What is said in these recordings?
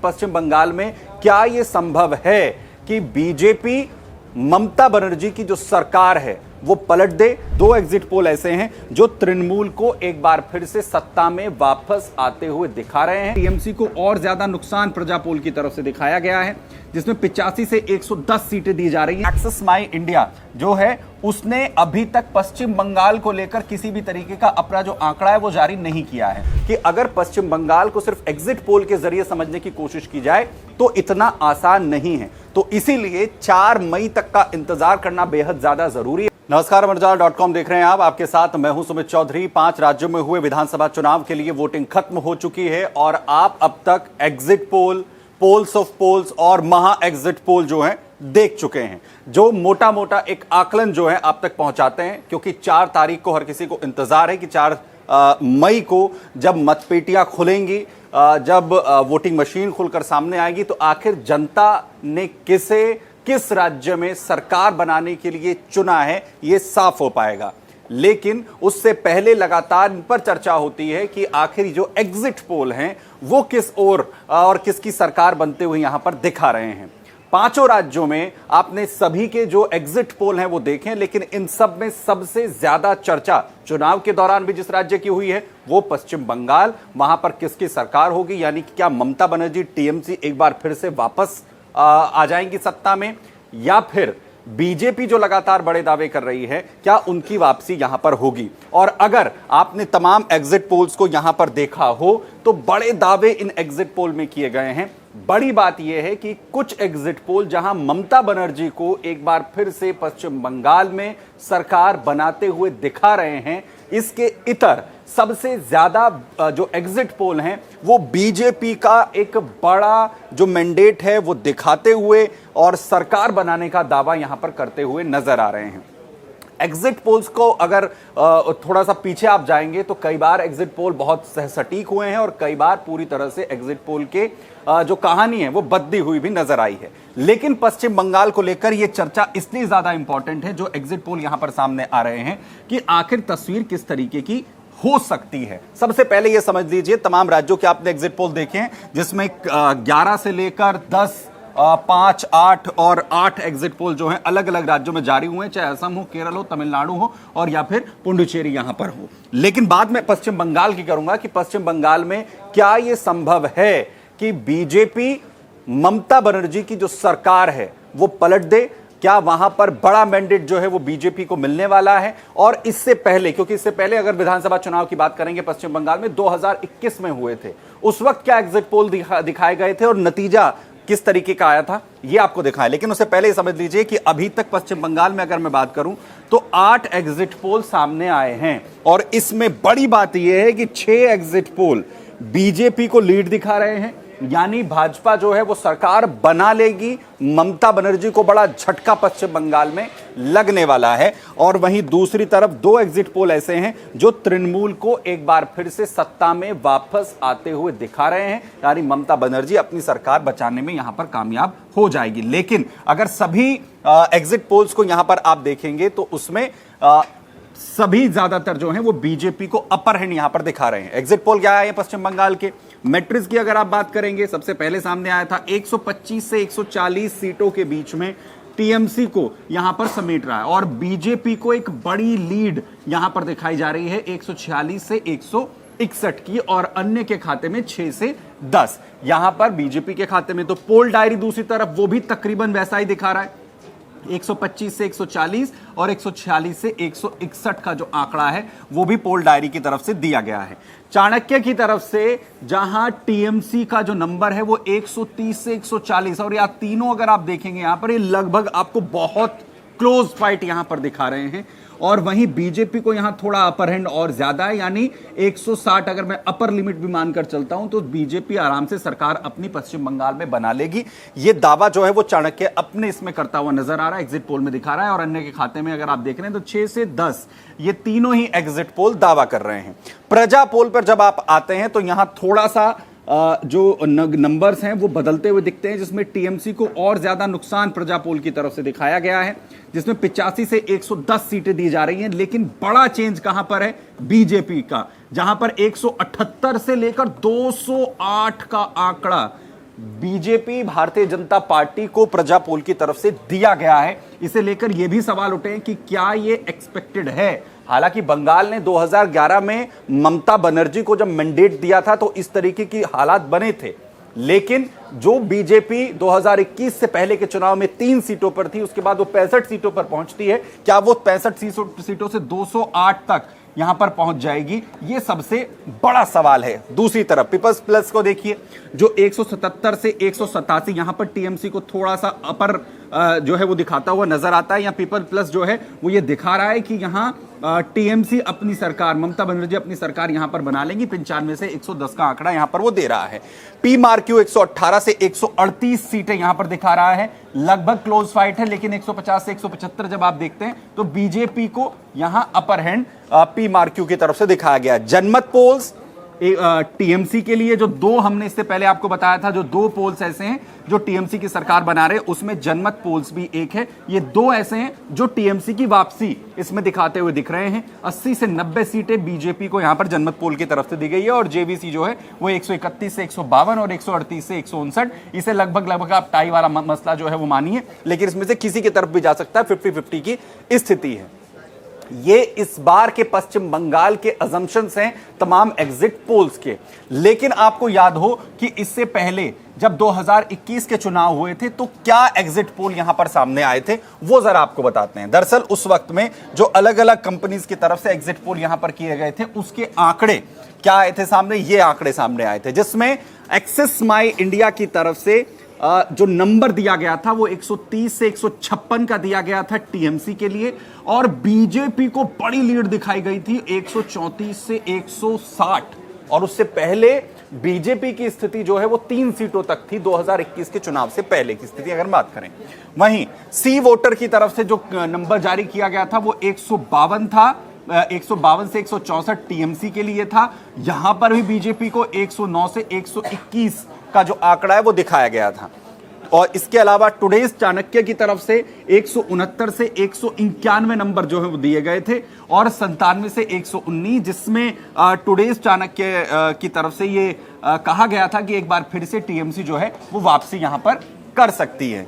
पश्चिम बंगाल में क्या यह संभव है कि बीजेपी ममता बनर्जी की जो सरकार है वो पलट दे। दो एग्जिट पोल ऐसे हैं जो तृणमूल को एक बार फिर से सत्ता में वापस आते हुए दिखा रहे हैं। टीएमसी को और ज्यादा नुकसान प्रजा पोल की तरफ से दिखाया गया है, जिसमें 85 से 110 सीटें दी जा रही हैं। एक्सेस माई इंडिया जो है उसने अभी तक पश्चिम बंगाल को लेकर किसी भी तरीके का अपना जो आंकड़ा है वो जारी नहीं किया है कि अगर पश्चिम बंगाल को सिर्फ एग्जिट पोल के जरिए समझने की कोशिश की जाए तो इतना आसान नहीं है। तो इसीलिए 4 मई तक का इंतजार करना बेहद ज्यादा जरूरी है। नमस्कार, अमरजाल.com देख रहे हैं आप। आपके साथ मैं हूं सुमित चौधरी। 5 राज्यों में हुए विधानसभा चुनाव के लिए वोटिंग खत्म हो चुकी है और आप अब तक exit poll, polls of polls और महा एग्जिट पोल जो है देख चुके हैं, जो मोटा मोटा एक आकलन जो है आप तक पहुंचाते हैं। क्योंकि 4 तारीख को हर किसी को इंतजार है कि 4 मई को जब मतपेटियां खुलेंगी, जब वोटिंग मशीन खुलकर सामने आएगी तो आखिर जनता ने किस राज्य में सरकार बनाने के लिए चुना है ये साफ हो पाएगा। लेकिन उससे पहले लगातार इन पर चर्चा होती है कि आखिर जो एग्जिट पोल हैं वो किस ओर और किसकी सरकार बनते हुए यहां पर दिखा रहे हैं। 5 राज्यों में आपने सभी के जो एग्जिट पोल हैं वो देखें, लेकिन इन सब में सबसे ज्यादा चर्चा चुनाव के दौरान भी जिस राज्य की हुई है वो पश्चिम बंगाल। वहां पर किसकी सरकार होगी, यानी कि क्या ममता बनर्जी टीएमसी एक बार फिर से वापस आ जाएंगी सत्ता में, या फिर बीजेपी जो लगातार बड़े दावे कर रही है क्या उनकी वापसी यहां पर होगी। और अगर आपने तमाम एग्जिट पोल्स को यहां पर देखा हो तो बड़े दावे इन एग्जिट पोल में किए गए हैं। बड़ी बात यह है कि कुछ एग्जिट पोल जहां ममता बनर्जी को एक बार फिर से पश्चिम बंगाल में सरकार बनाते हुए दिखा रहे हैं, इसके इतर सबसे ज्यादा जो एग्जिट पोल हैं वो बीजेपी का एक बड़ा जो मैंडेट है वो दिखाते हुए और सरकार बनाने का दावा यहां पर करते हुए नजर आ रहे हैं। एग्जिट पोल्स को अगर थोड़ा सा पीछे आप जाएंगे तो कई बार एग्जिट पोल बहुत सटीक हुए हैं और कई बार पूरी तरह से एग्जिट पोल के जो कहानी है वो बदली हुई भी नजर आई है। लेकिन पश्चिम बंगाल को लेकर यह चर्चा इसलिए ज्यादा इंपॉर्टेंट है जो एग्जिट पोल यहां पर सामने आ रहे हैं कि आखिर तस्वीर किस तरीके की हो सकती है। सबसे पहले यह समझ लीजिए, तमाम राज्यों के आपने एग्जिट पोल देखे हैं जिसमें 11 से लेकर 10, 5, 8 और 8 एग्जिट पोल जो हैं अलग अलग राज्यों में जारी हुए हैं, चाहे असम हो, केरल हो, तमिलनाडु हो और या फिर पुडुचेरी यहां पर हो। लेकिन बाद में पश्चिम बंगाल की करूंगा कि पश्चिम बंगाल में क्या यह संभव है कि बीजेपी ममता बनर्जी की जो सरकार है वो पलट दे। क्या वहां पर बड़ा मैंडेट जो है वो बीजेपी को मिलने वाला है। और इससे पहले, क्योंकि इससे पहले अगर विधानसभा चुनाव की बात करेंगे पश्चिम बंगाल में 2021 में हुए थे, उस वक्त क्या एग्जिट पोल दिखाए गए थे और नतीजा किस तरीके का आया था ये आपको दिखाएं। लेकिन उससे पहले समझ लीजिए कि अभी तक पश्चिम बंगाल में अगर मैं बात करूं तो 8 एग्जिट पोल सामने आए हैं और इसमें बड़ी बात यह है कि 6 एग्जिट पोल बीजेपी को लीड दिखा रहे हैं, यानी भाजपा जो है वो सरकार बना लेगी। ममता बनर्जी को बड़ा झटका पश्चिम बंगाल में लगने वाला है। और वहीं दूसरी तरफ 2 एग्जिट पोल ऐसे हैं जो तृणमूल को एक बार फिर से सत्ता में वापस आते हुए दिखा रहे हैं, यानी ममता बनर्जी अपनी सरकार बचाने में यहां पर कामयाब हो जाएगी। लेकिन अगर सभी एग्जिट पोल्स को यहां पर आप देखेंगे तो उसमें सभी ज्यादातर जो हैं वो बीजेपी को अपर हैंड यहां पर दिखा रहे हैं। एग्जिट पोल क्या है पश्चिम बंगाल के मैट्रिक्स की अगर आप बात करेंगे, सबसे पहले सामने आया था 125 से 140 सीटों के बीच में टीएमसी को यहां पर समेट रहा है और बीजेपी को एक बड़ी लीड यहां पर दिखाई जा रही है 146 से 161 की, और अन्य के खाते में 6 से 10। यहां पर बीजेपी के खाते में तो पोल डायरी दूसरी तरफ वो भी तकरीबन वैसा ही दिखा रहा है, 125 से 140 और 146 से 161 का जो आंकड़ा है वो भी पोल डायरी की तरफ से दिया गया है। चाणक्य की तरफ से जहां टीएमसी का जो नंबर है वो 130 से 140 और या तीनों अगर आप देखेंगे यहां पर ये लगभग आपको बहुत क्लोज फाइट यहां पर दिखा रहे हैं। और वहीं बीजेपी को यहां थोड़ा अपर हैंड और ज्यादा है, यानी 160 अगर मैं अपर लिमिट भी मानकर चलता हूं तो बीजेपी आराम से सरकार अपनी पश्चिम बंगाल में बना लेगी। यह दावा जो है वो चाणक्य अपने इसमें करता हुआ नजर आ रहा है, एग्जिट पोल में दिखा रहा है। और अन्य के खाते में अगर आप देख रहे हैं तो 6 से 10 ये तीनों ही एग्जिट पोल दावा कर रहे हैं। प्रजा पोल पर जब आप आते हैं तो यहां थोड़ा सा जो नंबर्स हैं वो बदलते हुए दिखते हैं, जिसमें टीएमसी को और ज्यादा नुकसान प्रजा पोल की तरफ से दिखाया गया है, जिसमें 85 से 110 सीटें दी जा रही हैं। लेकिन बड़ा चेंज कहां पर है बीजेपी का, जहां पर 178 से लेकर 208 का आंकड़ा बीजेपी भारतीय जनता पार्टी को प्रजा पोल की तरफ से दिया गया है, इसे लेकर यह भी सवाल उठे हैं कि क्या यह एक्सपेक्टेड है। हालांकि बंगाल ने 2011 में ममता बनर्जी को जब मैंडेट दिया था तो इस तरीके की हालात बने थे, लेकिन जो बीजेपी 2021 से पहले के चुनाव में 3 सीटों पर थी, उसके बाद वो 65 सीटों पर पहुंचती है। क्या वो 65 सीटों से 208 तक यहां पर पहुंच जाएगी, ये सबसे बड़ा सवाल है। दूसरी तरफ पीपल्स प्लस को देखिए, जो 177 से 187 यहां पर टीएमसी को थोड़ा सा अपर जो है वो दिखाता हुआ नजर आता है। या पीपल प्लस जो है वो ये दिखा रहा है कि यहां टीएमसी अपनी सरकार, ममता बनर्जी अपनी सरकार यहां पर बना लेंगी। 95 से 110 का आंकड़ा यहां पर वो दे रहा है। पी मार्क्यू 118 से 138 सीटें यहां पर दिखा रहा है, लगभग क्लोज फाइट है, लेकिन 150 से 175 जब आप देखते हैं तो बीजेपी को यहां अपर हैंड पी मार्क्यू की तरफ से दिखाया गया। जनमत पोल्स टीएमसी के लिए जो 2 हमने इससे पहले आपको बताया था, जो 2 पोल्स ऐसे हैं जो टीएमसी की सरकार बना रहे, उसमें जनमत पोल्स भी एक है। ये 2 ऐसे हैं जो टीएमसी की वापसी इसमें दिखाते हुए दिख रहे हैं। 80 से 90 सीटें बीजेपी को यहां पर जनमत पोल की तरफ से दी गई है, और जेवीसी जो है वो 131 से 152 और 138 से 159। इसे लगभग आप टाई वाला मसला जो है वो मानिए, लेकिन इसमें से किसी की तरफ भी जा सकता है। 50-50 की स्थिति है। ये इस बार के पश्चिम बंगाल के अजम्पशंस हैं तमाम एग्जिट पोल्स के। लेकिन आपको याद हो कि इससे पहले जब 2021 के चुनाव हुए थे तो क्या एग्जिट पोल यहां पर सामने आए थे, वो जरा आपको बताते हैं। दरअसल उस वक्त में जो अलग अलग कंपनीज की तरफ से एग्जिट पोल यहां पर किए गए थे, उसके आंकड़े क्या आए थे सामने, ये आंकड़े सामने आए थे, जिसमें एक्सिस माई इंडिया की तरफ से जो नंबर दिया गया था वो 130 से 156 का दिया गया था टीएमसी के लिए, और बीजेपी को बड़ी लीड दिखाई गई थी 134 से 160। और उससे पहले बीजेपी की स्थिति जो है वो 3 सीटों तक थी 2021 के चुनाव से पहले की स्थिति अगर बात करें। वहीं सी वोटर की तरफ से जो नंबर जारी किया गया था वो 152 था, 152 से 164 टीएमसी के लिए था। यहां पर भी बीजेपी को 109 से 121 का जो आंकड़ा है वो दिखाया गया था। और इसके अलावा टुडेज चाणक्य की तरफ से 169 से 191 नंबर जो है वो दिए गए थे, और 97 से 119, जिसमें टुडेज चाणक्य की तरफ से ये कहा गया था कि एक बार फिर से टीएमसी जो है वो वापसी यहां पर कर सकती है।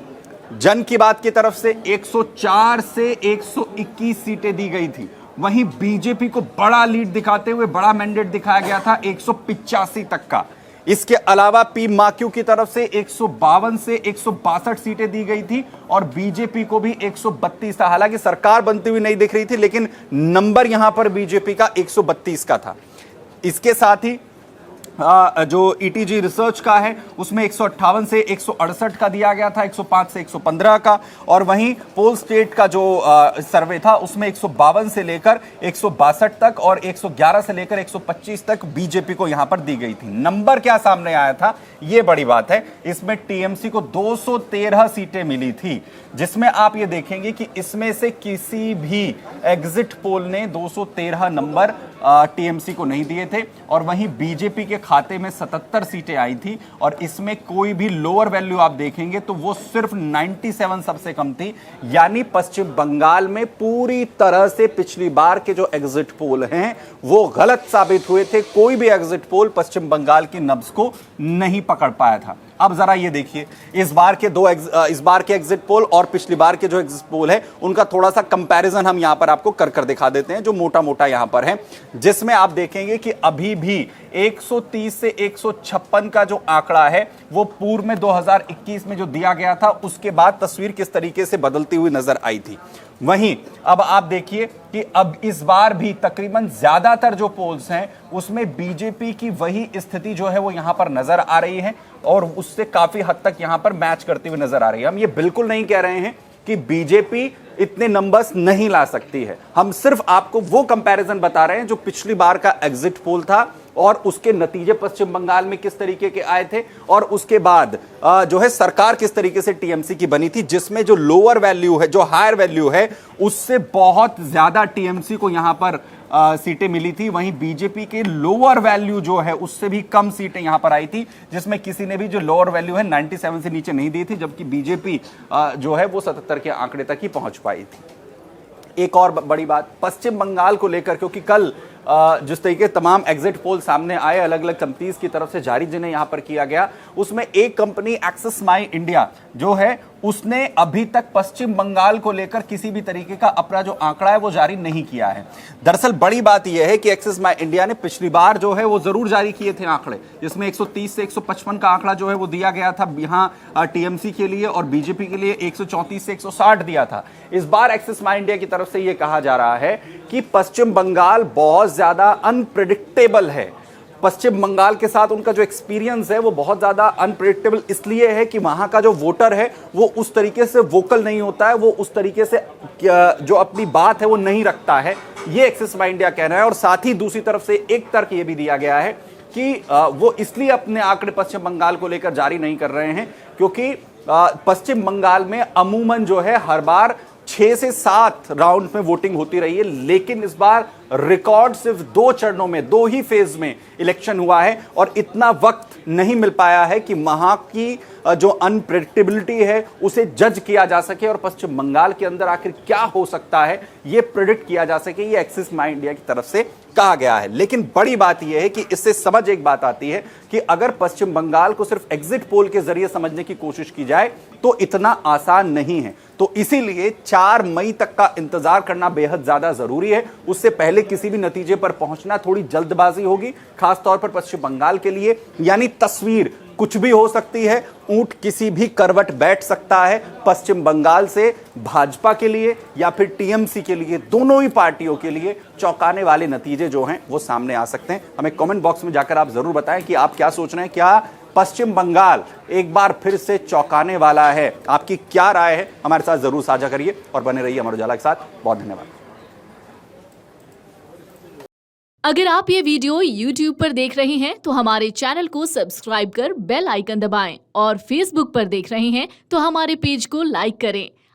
जन की बात की तरफ से 104 से 121 सीटें दी गई थी। वहीं बीजेपी को बड़ा लीड दिखाते हुए बड़ा मैंडेट दिखाया गया था 185 तक का। इसके अलावा पी माक्यू की तरफ से 152 से 162 सीटें दी गई थी, और बीजेपी को भी 132 था। हालांकि सरकार बनती हुई नहीं दिख रही थी, लेकिन नंबर यहां पर बीजेपी का 132 का था। इसके साथ ही जो ईटीजी रिसर्च का है उसमें 158 से 168 का दिया गया था, 105 से 115 का। और वहीं पोल स्टेट का जो सर्वे था उसमें 152 से लेकर 162 तक और 111 से लेकर 125 तक बीजेपी को यहां पर दी गई थी। नंबर क्या सामने आया था, यह बड़ी बात है। इसमें टीएमसी को 213 सीटें मिली थी, जिसमें आप ये देखेंगे कि इसमें से किसी भी एग्जिट पोल ने 213 नंबर टीएमसी को नहीं दिए थे। और वहीं बीजेपी के खाते में 77 सीटें आई थी, और इसमें कोई भी लोअर वैल्यू आप देखेंगे तो वो सिर्फ 97 सबसे कम थी। यानी पश्चिम बंगाल में पूरी तरह से पिछली बार के जो एग्जिट पोल हैं वो गलत साबित हुए थे। कोई भी एग्जिट पोल पश्चिम बंगाल की नब्ज को नहीं पकड़ पाया था। अब जरा ये देखिए, इस बार के एग्जिट पोल और पिछली बार के जो एग्जिट पोल है उनका थोड़ा सा कंपैरिजन हम यहां पर आपको कर दिखा देते हैं, जो मोटा मोटा यहां पर है, जिसमें आप देखेंगे कि अभी भी 130 से 156 का जो आंकड़ा है वो पूर्व में 2021 में जो दिया गया था उसके बाद तस्वीर किस तरीके से बदलती हुई नजर आई थी। वहीं अब आप देखिए कि अब इस बार भी तकरीबन ज्यादातर जो पोल्स हैं उसमें बीजेपी की वही स्थिति जो है वो यहां पर नजर आ रही है, और उससे काफी हद तक यहां पर मैच करती हुई नजर आ रही है। हम ये बिल्कुल नहीं कह रहे हैं कि बीजेपी इतने नंबर्स नहीं ला सकती है, हम सिर्फ आपको वो कंपैरिजन बता रहे हैं जो पिछली बार का एग्जिट पोल था और उसके नतीजे पश्चिम बंगाल में किस तरीके के आए थे, और उसके बाद जो है सरकार किस तरीके से टीएमसी की बनी थी, जिसमें जो लोअर वैल्यू है, जो हायर वैल्यू है, उससे बहुत ज्यादा टीएमसी को यहां पर सीटें मिली थी। वहीं बीजेपी के लोअर वैल्यू जो है उससे भी कम सीटें यहां पर आई थी, जिसमें किसी ने भी जो लोअर वैल्यू है 97 से नीचे नहीं दी थी, जबकि बीजेपी जो है वो 77 के आंकड़े तक ही पहुंच पाई थी। एक और बड़ी बात पश्चिम बंगाल को लेकर, क्योंकि कल जिस तरीके तमाम एग्जिट पोल सामने आए अलग अलग कंपनीज की तरफ से जारी जिन्हें यहां पर किया गया, उसमें एक कंपनी एक्सिस माई इंडिया जो है उसने अभी तक पश्चिम बंगाल को लेकर किसी भी तरीके का अपना जो आंकड़ा है वो जारी नहीं किया है। दरअसल बड़ी बात यह है कि एक्सिस माई इंडिया ने पिछली बार जो है वो जरूर जारी किए थे आंकड़े, जिसमें 130 से 155 का आंकड़ा जो है वो दिया गया था यहां टीएमसी के लिए, और बीजेपी के लिए 134 से 160 दिया था। इस बार एक्सिस माई इंडिया की तरफ से यह कहा जा रहा है कि पश्चिम बंगाल बहुत ज्यादा अनप्रेडिक्टेबल है। पश्चिम बंगाल के साथ उनका जो एक्सपीरियंस है वो बहुत ज्यादा अनप्रेडिक्टेबल इसलिए है कि वहां का जो वोटर है वो उस तरीके से वोकल नहीं होता है, वो उस तरीके से जो अपनी बात है वो नहीं रखता है, ये एक्सिस माई इंडिया कह रहा है। और साथ ही दूसरी तरफ से एक तर्क ये भी दिया गया है कि वो इसलिए अपने आंकड़े पश्चिम बंगाल को लेकर जारी नहीं कर रहे हैं क्योंकि पश्चिम बंगाल में अमूमन जो है हर बार 6 से 7 राउंड में वोटिंग होती रही है, लेकिन इस बार रिकॉर्ड सिर्फ 2 चरणों में, 2 ही फेज में इलेक्शन हुआ है और इतना वक्त नहीं मिल पाया है कि वहां की जो अनप्रेडिक्टेबिलिटी है उसे जज किया जा सके और पश्चिम बंगाल के अंदर आखिर क्या हो सकता है ये प्रेडिक्ट किया जा सके। ये एक्सिस माई इंडिया की तरफ से कहा गया है। लेकिन बड़ी बात यह है कि इससे समझ एक बात आती है कि अगर पश्चिम बंगाल को सिर्फ एग्जिट पोल के जरिए समझने की कोशिश की जाए तो इतना आसान नहीं है। तो इसीलिए 4 मई तक का इंतजार करना बेहद ज्यादा जरूरी है। उससे पहले किसी भी नतीजे पर पहुंचना थोड़ी जल्दबाजी होगी, खासतौर पर पश्चिम बंगाल के लिए। यानी तस्वीर कुछ भी हो सकती है, ऊंट किसी भी करवट बैठ सकता है। पश्चिम बंगाल से भाजपा के लिए या फिर टीएमसी के लिए, दोनों ही पार्टियों के लिए चौंकाने वाले नतीजे जो हैं वो सामने आ सकते हैं। हमें कमेंट बॉक्स में जाकर आप जरूर बताएं कि आप क्या सोच रहे हैं, क्या पश्चिम बंगाल एक बार फिर से चौंकाने वाला है? आपकी क्या राय है हमारे साथ जरूर साझा करिए और बने रहिए अमर उजाला के साथ। बहुत धन्यवाद। अगर आप ये वीडियो YouTube पर देख रहे हैं तो हमारे चैनल को सब्सक्राइब कर बेल आइकन दबाएं, और Facebook पर देख रहे हैं तो हमारे पेज को लाइक करें।